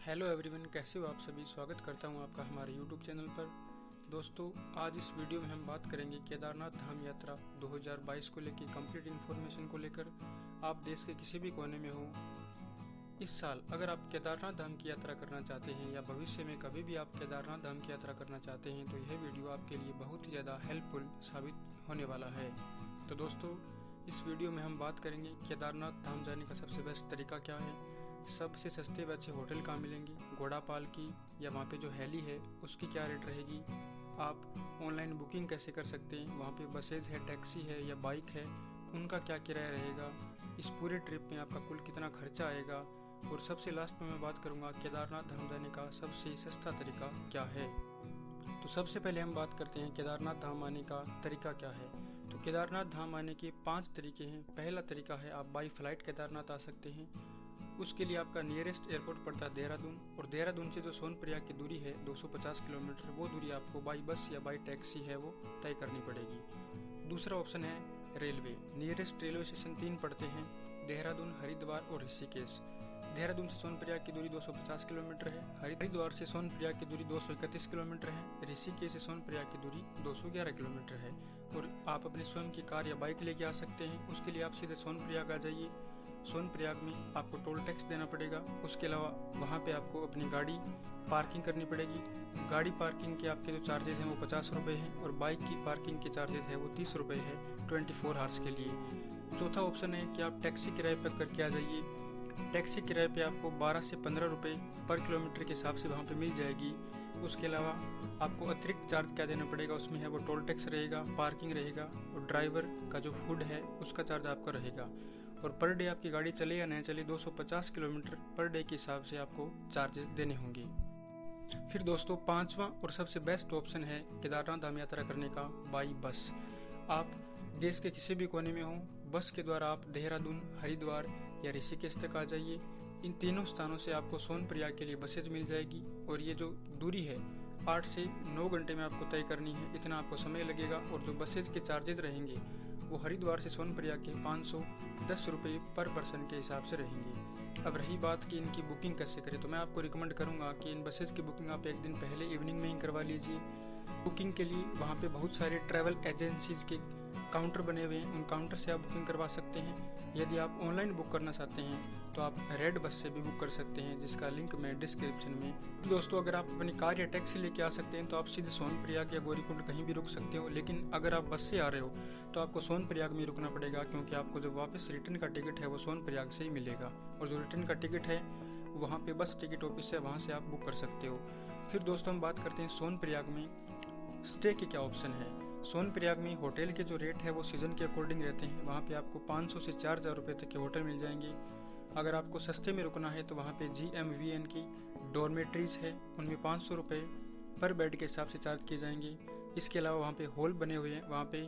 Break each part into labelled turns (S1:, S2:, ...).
S1: Hello everyone, कैसे हो आप सभी। स्वागत करता हूं आपका हमारे यूट्यूब चैनल पर। दोस्तों, आज इस वीडियो में हम बात करेंगे केदारनाथ धाम यात्रा 2022 को लेकर कंप्लीट इन्फॉर्मेशन को लेकर। आप देश के किसी भी कोने में हो, इस साल अगर आप केदारनाथ धाम की यात्रा करना चाहते हैं या भविष्य में कभी भी आप केदारनाथ धाम की यात्रा करना चाहते हैं तो यह वीडियो आपके लिए बहुत ही ज़्यादा हेल्पफुल साबित होने वाला है। तो दोस्तों, इस वीडियो में हम बात करेंगे केदारनाथ धाम जाने का सबसे बेस्ट तरीका क्या है, सबसे सस्ते व अच्छे होटल कहाँ मिलेंगे, घोड़ापाल की या वहाँ पे जो हेली है उसकी क्या रेट रहेगी, आप ऑनलाइन बुकिंग कैसे कर सकते हैं, वहाँ पे बसेज है, टैक्सी है या बाइक है, उनका क्या किराया रहेगा, इस पूरे ट्रिप में आपका कुल कितना खर्चा आएगा, और सबसे लास्ट में मैं बात करूँगा केदारनाथ धाम जाने का सबसे सस्ता तरीका क्या है। तो सबसे पहले हम बात करते हैं केदारनाथ धाम आने का तरीका क्या है। तो केदारनाथ धाम आने के 5 तरीके हैं। पहला तरीका है आप बाई फ्लाइट केदारनाथ आ सकते हैं। उसके लिए आपका नियरेस्ट एयरपोर्ट पड़ता है देहरादून, और देहरादून से जो सोनप्रयाग की दूरी है 250 किलोमीटर, वो दूरी आपको बाई बस या बाई टैक्सी है वो तय करनी पड़ेगी। दूसरा ऑप्शन है रेलवे। नियरेस्ट रेलवे स्टेशन 3 पड़ते हैं, देहरादून, हरिद्वार और ऋषिकेश। देहरादून से सोनप्रयाग की दूरी 250 किलोमीटर है, हरिद्वार से सोनप्रयाग की दूरी 231 किलोमीटर है, ऋषिकेश से सोनप्रयाग की दूरी 211 किलोमीटर है। और आप अपनी स्वयं की कार या बाइक लेके आ सकते हैं। उसके लिए आप सीधे सोनप्रयाग आ जाइए। सोनप्रयाग में आपको टोल टैक्स देना पड़ेगा। उसके अलावा वहाँ पे आपको अपनी गाड़ी पार्किंग करनी पड़ेगी। गाड़ी पार्किंग के आपके जो चार्जेस हैं वो 50 रुपये हैं, और बाइक की पार्किंग के चार्जेस है वो 30 रुपये है 24 आवर्स के लिए। चौथा ऑप्शन है कि आप टैक्सी किराए पर करके आ जाइए। टैक्सी किराए पे आपको 12 से 15 रुपये पर किलोमीटर के हिसाब से वहाँ पे मिल जाएगी। उसके अलावा आपको अतिरिक्त चार्ज क्या देना पड़ेगा, उसमें है वो टोल टैक्स रहेगा, पार्किंग रहेगा, और ड्राइवर का जो फूड है उसका चार्ज आपका रहेगा। और पर डे आपकी गाड़ी चले या नहीं चले 250 किलोमीटर पर डे के हिसाब से आपको चार्जेस देने होंगे। फिर दोस्तों, 5वां और सबसे बेस्ट ऑप्शन है केदारनाथ धाम यात्रा करने का बाई बस। आप देश के किसी भी कोने में हो, बस के द्वारा आप देहरादून, हरिद्वार या ऋषिकेश तक आ जाइए। इन तीनों स्थानों से आपको सोनप्रयाग के लिए बसेज मिल जाएगी, और ये जो दूरी है 8 से 9 घंटे में आपको तय करनी है, इतना आपको समय लगेगा। और जो बसेज के चार्जेज रहेंगे वो हरिद्वार से सोनप्रयाग के 510 रुपये पर पर्सन के हिसाब से रहेंगे। अब रही बात कि इनकी बुकिंग कैसे करें, तो मैं आपको रिकमेंड करूंगा कि इन बसेज की बुकिंग आप एक दिन पहले इवनिंग में ही करवा लीजिए। बुकिंग के लिए वहाँ पे बहुत सारे ट्रैवल एजेंसीज के काउंटर बने हुए हैं, उन काउंटर से आप बुकिंग करवा सकते हैं। यदि आप ऑनलाइन बुक करना चाहते हैं तो आप रेड बस से भी बुक कर सकते हैं, जिसका लिंक मैं डिस्क्रिप्शन में। दोस्तों, अगर आप अपनी कार या टैक्सी लेके आ सकते हैं तो आप सीधे सोनप्रयाग या गौरीकुंड कहीं भी रुक सकते हो। लेकिन अगर आप बस से आ रहे हो तो आपको सोनप्रयाग में रुकना पड़ेगा, क्योंकि आपको जो वापस रिटर्न का टिकट है वो सोनप्रयाग से ही मिलेगा, और जो रिटर्न का टिकट है वहाँ पे बस टिकट ऑफिस है, वहाँ से आप बुक कर सकते हो। फिर दोस्तों, हम बात करते हैं सोनप्रयाग में स्टे के क्या ऑप्शन है। सोनप्रयाग में होटल के जो रेट है वो सीजन के अकॉर्डिंग रहते हैं। वहाँ पे आपको 500 से 4000 रुपये तक के होटल मिल जाएंगे। अगर आपको सस्ते में रुकना है तो वहाँ पे GMVN की डॉर्मेट्रीज है, उनमें 500 रुपये पर बेड के हिसाब से चार्ज किए जाएंगे। इसके अलावा वहाँ पे हॉल बने हुए हैं, वहाँ पे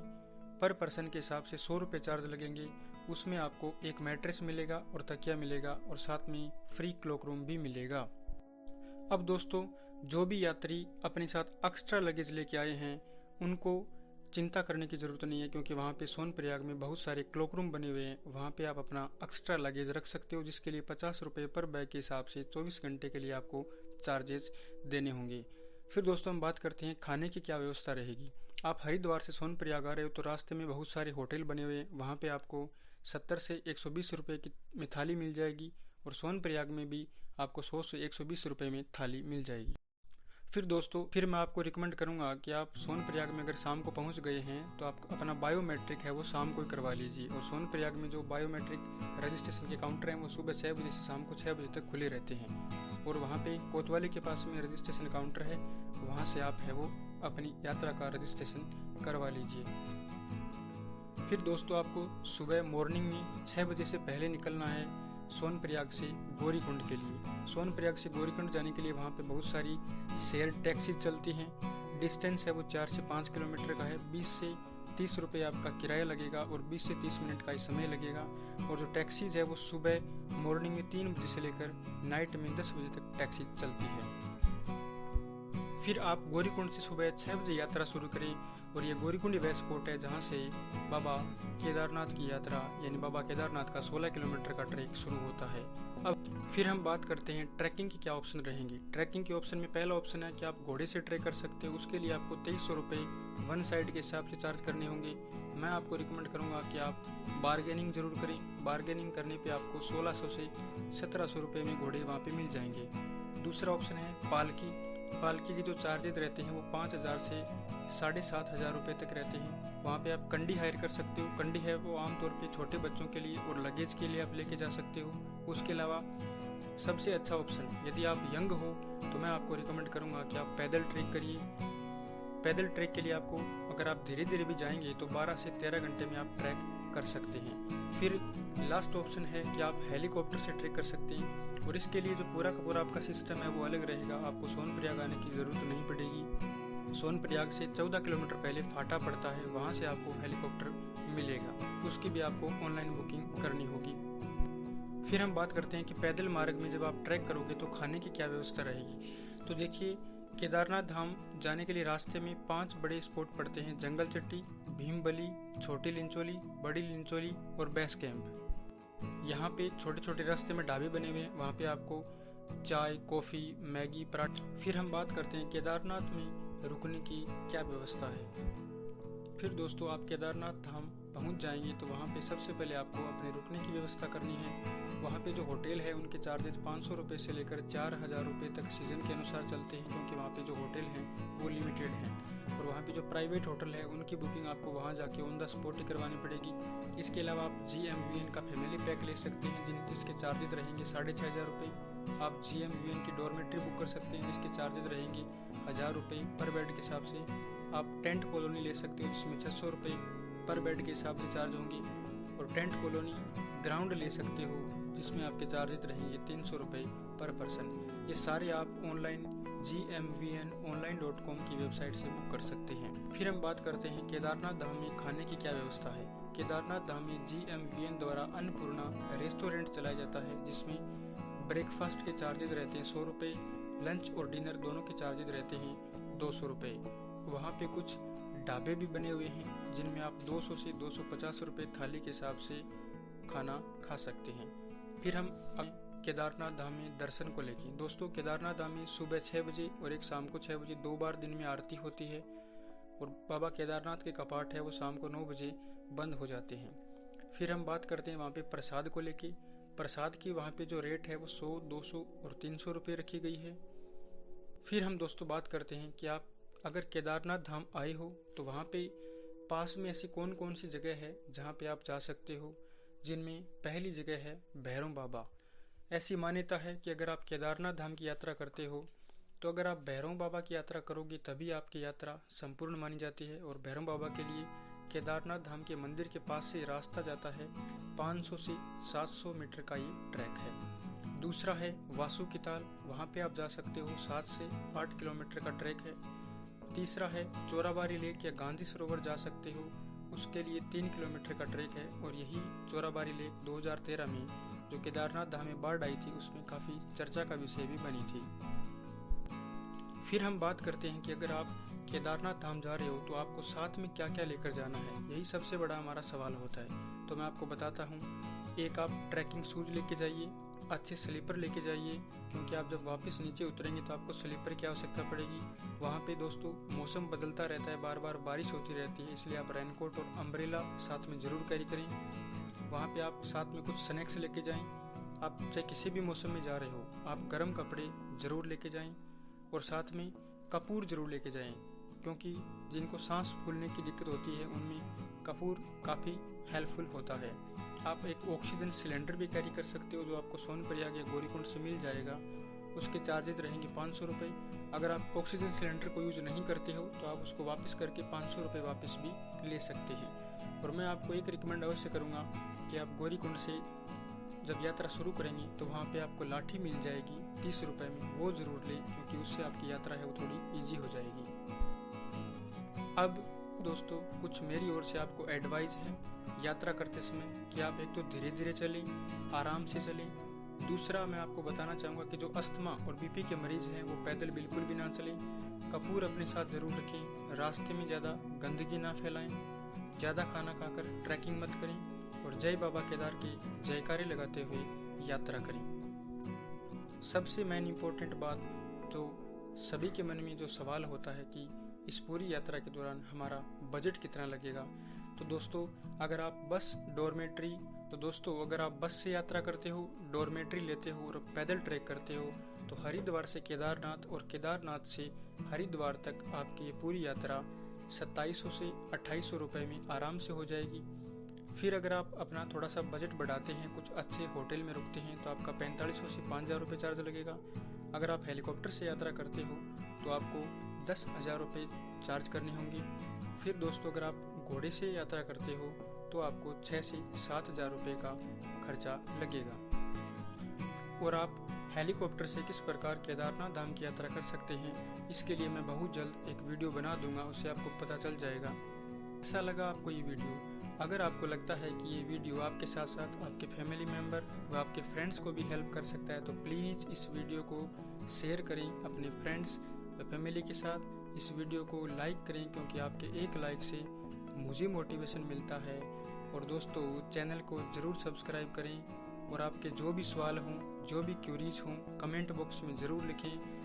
S1: पर पर्सन के हिसाब से 100 रुपये चार्ज लगेंगे। उसमें आपको एक मैट्रेस मिलेगा और तकिया मिलेगा, और साथ में फ्री क्लॉक रूम भी मिलेगा। अब दोस्तों, जो भी यात्री अपने साथ एक्स्ट्रा लगेज लेके आए हैं उनको चिंता करने की ज़रूरत नहीं है, क्योंकि वहाँ पे सोनप्रयाग में बहुत सारे क्लॉक रूम बने हुए हैं। वहाँ पे आप अपना एक्स्ट्रा लगेज रख सकते हो, जिसके लिए 50 रुपये पर बैग के हिसाब से 24 घंटे के लिए आपको चार्जेस देने होंगे। फिर दोस्तों, हम बात करते हैं खाने की क्या व्यवस्था रहेगी। आप हरिद्वार से सोनप्रयाग आ रहे हो तो रास्ते में बहुत सारे होटल बने हुए हैं, वहाँ पर आपको 70 से 120 रुपये की में थाली मिल जाएगी, और सोनप्रयाग में भी आपको 100 से 120 रुपये में थाली मिल जाएगी। फिर दोस्तों, फिर मैं आपको रिकमेंड करूंगा कि आप सोनप्रयाग में अगर शाम को पहुंच गए हैं तो आप अपना बायोमेट्रिक है वो शाम को ही करवा लीजिए। और सोनप्रयाग में जो बायोमेट्रिक रजिस्ट्रेशन के काउंटर हैं वो सुबह 6 बजे से शाम को 6 बजे तक खुले रहते हैं, और वहाँ पे कोतवाली के पास में रजिस्ट्रेशन काउंटर है, वहाँ से आप है वो अपनी यात्रा का रजिस्ट्रेशन करवा लीजिए। फिर दोस्तों, आपको सुबह मॉर्निंग में 6 बजे से पहले निकलना है सोनप्रयाग से गौरीकुंड के लिए। सोनप्रयाग से गौरीकुंड जाने के लिए वहाँ पे बहुत सारी शेयर टैक्सी चलती हैं। डिस्टेंस है वो 4 से 5 किलोमीटर का है। 20 से 30 रुपये आपका किराया लगेगा, और 20 से 30 मिनट का ही समय लगेगा। और जो टैक्सीज है वो सुबह मॉर्निंग में 3 बजे से लेकर नाइट में 10 बजे तक टैक्सी चलती है। फिर आप गौरीकुंड से सुबह 6 बजे यात्रा शुरू करें, और ये गौरीकुंड वे स्पॉट है जहाँ से बाबा केदारनाथ की यात्रा यानी बाबा केदारनाथ का 16 किलोमीटर का ट्रैक शुरू होता है। अब फिर हम बात करते हैं ट्रैकिंग की क्या ऑप्शन रहेंगी। ट्रैकिंग के ऑप्शन में पहला ऑप्शन है कि आप घोड़े से ट्रैक कर सकते हो। उसके लिए आपको 2300 रुपये वन साइड के हिसाब से चार्ज करने होंगे। मैं आपको रिकमेंड करूंगा कि आप बार्गेनिंग जरूर करें। बार्गेनिंग करने पे आपको 1600 से 1700 रुपये में घोड़े वहाँ पे मिल जाएंगे। दूसरा ऑप्शन है पालकी। पालकी के जो चार्जेस रहते हैं वो 5000 से 7500 रुपये तक रहते हैं। वहाँ पे आप कंडी हायर कर सकते हो। कंडी है वो आमतौर पे छोटे बच्चों के लिए और लगेज के लिए आप लेके जा सकते हो। उसके अलावा सबसे अच्छा ऑप्शन, यदि आप यंग हो तो मैं आपको रिकमेंड करूँगा कि आप पैदल ट्रैक करिए। पैदल ट्रैक के लिए आपको, अगर आप धीरे धीरे भी जाएंगे तो 12 से 13 घंटे में आप ट्रैक कर सकते हैं। फिर लास्ट ऑप्शन है कि आप हेलीकॉप्टर से ट्रैक कर सकते हैं और इसके लिए जो पूरा का पूरा आपका सिस्टम है वो अलग रहेगा। आपको सोनप्रयाग आने की ज़रूरत नहीं पड़ेगी। सोनप्रयाग से 14 किलोमीटर पहले फाटा पड़ता है, वहाँ से आपको हेलीकॉप्टर मिलेगा। उसकी भी आपको ऑनलाइन बुकिंग करनी होगी। फिर हम बात करते हैं कि पैदल मार्ग में जब आप ट्रैक करोगे तो खाने की क्या व्यवस्था रहेगी। तो देखिए, केदारनाथ धाम जाने के लिए रास्ते में 5 बड़े स्पॉट पड़ते हैं: जंगल चट्टी, भीमबली, छोटी लिंचोली, बड़ी लिंचोली और बेस कैंप। यहाँ पे छोटे छोटे रास्ते में ढाबे बने हुए हैं, वहाँ पे आपको चाय, कॉफ़ी, मैगी, पराठा। फिर हम बात करते हैं केदारनाथ में रुकने की क्या व्यवस्था है। फिर दोस्तों, आप केदारनाथ धाम पहुँच जाएंगे तो वहाँ पे सबसे पहले आपको अपने रुकने की व्यवस्था करनी है। वहाँ पे जो होटल है उनके चार्जेस 500 रुपये से लेकर 4000 रुपये तक सीज़न के अनुसार चलते हैं, क्योंकि वहाँ पे जो होटल हैं वो लिमिटेड हैं। और वहाँ पे जो प्राइवेट होटल है उनकी बुकिंग आपको वहाँ जाके ऑन द स्पॉट ही करवानी पड़ेगी। इसके अलावा आप GMVN का फैमिली पैक ले सकते हैं जिसके चार्जेस रहेंगे 6500 रुपये। आप GMVN की डॉर्मेट्री बुक कर सकते हैं जिसके चार्जेस रहेंगे 1000 रुपये पर बेड के हिसाब से। आप टेंट कॉलोनी ले सकते हो जिसमें 600 रुपये पर बेड के हिसाब से चार्ज होंगे। और टेंट कॉलोनी ग्राउंड ले सकते हो जिसमें आपके चार्जेस रहेंगे 300 रुपये पर पर्सन। ये सारे आप ऑनलाइन GMVNonline.com की वेबसाइट से बुक कर सकते हैं। फिर हम बात करते हैं केदारनाथ धाम में खाने की क्या व्यवस्था है। केदारनाथ धाम में GMVN द्वारा अन्नपूर्णा रेस्टोरेंट चलाया जाता है जिसमें ब्रेकफास्ट के चार्जेस रहते हैं 100 रुपये, लंच और डिनर दोनों के चार्जेस रहते हैं 200 रुपये। वहाँ पे कुछ ढाबे भी बने हुए हैं जिनमें आप 200 से 250 रुपये थाली के हिसाब से खाना खा सकते हैं। फिर हम केदारनाथ धाम में दर्शन को लेके, दोस्तों केदारनाथ धाम में सुबह 6 बजे और एक शाम को 6 बजे 2 बार दिन में आरती होती है। और बाबा केदारनाथ के कपाट है वो शाम को 9 बजे बंद हो जाते हैं। फिर हम बात करते हैं वहाँ पे प्रसाद को लेके। प्रसाद की वहाँ पे जो रेट है वो 100, 200 और 300 रुपये रखी गई है। फिर हम दोस्तों बात करते हैं कि आप अगर केदारनाथ धाम आए हो तो वहाँ पे पास में ऐसी कौन कौन सी जगह है जहाँ पे आप जा सकते हो, जिनमें पहली जगह है भैरव बाबा। ऐसी मान्यता है कि अगर आप केदारनाथ धाम की यात्रा करते हो तो अगर आप भैरव बाबा की यात्रा करोगे तभी आपकी यात्रा संपूर्ण मानी जाती है। और भैरव बाबा के लिए केदारनाथ धाम के मंदिर के पास से रास्ता जाता है, 500 से 700 मीटर का ये ट्रैक है। दूसरा है वासु की ताल, वहाँ पे आप जा सकते हो, 7 से 8 किलोमीटर का ट्रैक है। तीसरा है चोराबारी लेक या गांधी सरोवर जा सकते हो, उसके लिए 3 किलोमीटर का ट्रैक है। और यही चोराबारी लेक 2013 में जो केदारनाथ धाम में बाढ़ आई थी उसमें काफ़ी चर्चा का विषय भी बनी थी। फिर हम बात करते हैं कि अगर आप केदारनाथ धाम जा रहे हो तो आपको साथ में क्या क्या लेकर जाना है, यही सबसे बड़ा हमारा सवाल होता है। तो मैं आपको बताता हूँ। एक, आप ट्रैकिंग शूज लेके जाइए, अच्छे स्लीपर लेके जाइए, क्योंकि आप जब वापस नीचे उतरेंगे तो आपको स्लीपर की आवश्यकता पड़ेगी। वहाँ पे दोस्तों मौसम बदलता रहता है, बार बार बारिश होती रहती है, इसलिए आप रेनकोट और अम्ब्रेला साथ में ज़रूर कैरी करें। वहाँ पे आप साथ में कुछ स्नैक्स लेके जाएं। आप चाहे किसी भी मौसम में जा रहे हो, आप गर्म कपड़े ज़रूर लेके जाएं और साथ में कपूर ज़रूर लेके जाएं, क्योंकि जिनको सांस फूलने की दिक्कत होती है उनमें कपूर काफ़ी हेल्पफुल होता है। आप एक ऑक्सीजन सिलेंडर भी कैरी कर सकते हो जो आपको सोनप्रयाग या गौरीकुंड से मिल जाएगा। उसके चार्जेस रहेंगे 500 रुपये। अगर आप ऑक्सीजन सिलेंडर को यूज़ नहीं करते हो तो आप उसको वापस करके 500 रुपये वापस भी ले सकते हैं। और मैं आपको एक रिकमेंड अवश्य करूँगा कि आप गौरीकुंड से जब यात्रा शुरू करेंगे तो वहाँ पे आपको लाठी मिल जाएगी 30 रुपये में, वो ज़रूर लें क्योंकि उससे आपकी यात्रा है वो थोड़ी ईजी हो जाएगी। अब दोस्तों कुछ मेरी ओर से आपको एडवाइस है यात्रा करते समय कि आप एक तो धीरे धीरे चलें, आराम से चलें दूसरा मैं आपको बताना चाहूँगा कि जो अस्थमा और बीपी के मरीज़ हैं वो पैदल बिल्कुल भी ना चलें, कपूर अपने साथ ज़रूर रखें, रास्ते में ज़्यादा गंदगी ना फैलाएं, ज़्यादा खाना खाकर ट्रैकिंग मत करें और जय बाबा केदार की जयकारे लगाते हुए यात्रा करें। सबसे मेन इम्पोर्टेंट बात जो सभी के मन में जो सवाल होता है कि इस पूरी यात्रा के दौरान हमारा बजट कितना लगेगा। तो दोस्तों अगर आप बस से यात्रा करते हो, डॉर्मेट्री लेते हो और पैदल ट्रैक करते हो तो हरिद्वार से केदारनाथ और केदारनाथ से हरिद्वार तक आपकी ये पूरी यात्रा 2700 से 2800 रुपये में आराम से हो जाएगी। फिर अगर आप अपना थोड़ा सा बजट बढ़ाते हैं, कुछ अच्छे होटल में रुकते हैं तो आपका 4500 से 5000 रुपये चार्ज लगेगा। अगर आप हेलीकॉप्टर से यात्रा करते हो तो आपको 10,000 रुपये चार्ज करने होंगे। फिर दोस्तों अगर आप घोड़े से यात्रा करते हो तो आपको 6 से 7,000 रुपये का खर्चा लगेगा। और आप हेलीकॉप्टर से किस प्रकार केदारनाथ धाम की यात्रा कर सकते हैं इसके लिए मैं बहुत जल्द एक वीडियो बना दूंगा, उससे आपको पता चल जाएगा। कैसा लगा आपको ये वीडियो? अगर आपको लगता है कि ये वीडियो आपके साथ साथ आपके फैमिली मेम्बर व आपके फ्रेंड्स को भी हेल्प कर सकता है तो प्लीज़ इस वीडियो को शेयर करें अपने फ्रेंड्स व फैमिली के साथ। इस वीडियो को लाइक करें क्योंकि आपके एक लाइक से मुझे मोटिवेशन मिलता है। और दोस्तों चैनल को ज़रूर सब्सक्राइब करें और आपके जो भी सवाल हों, जो भी क्यूरीज हों कमेंट बॉक्स में ज़रूर लिखें।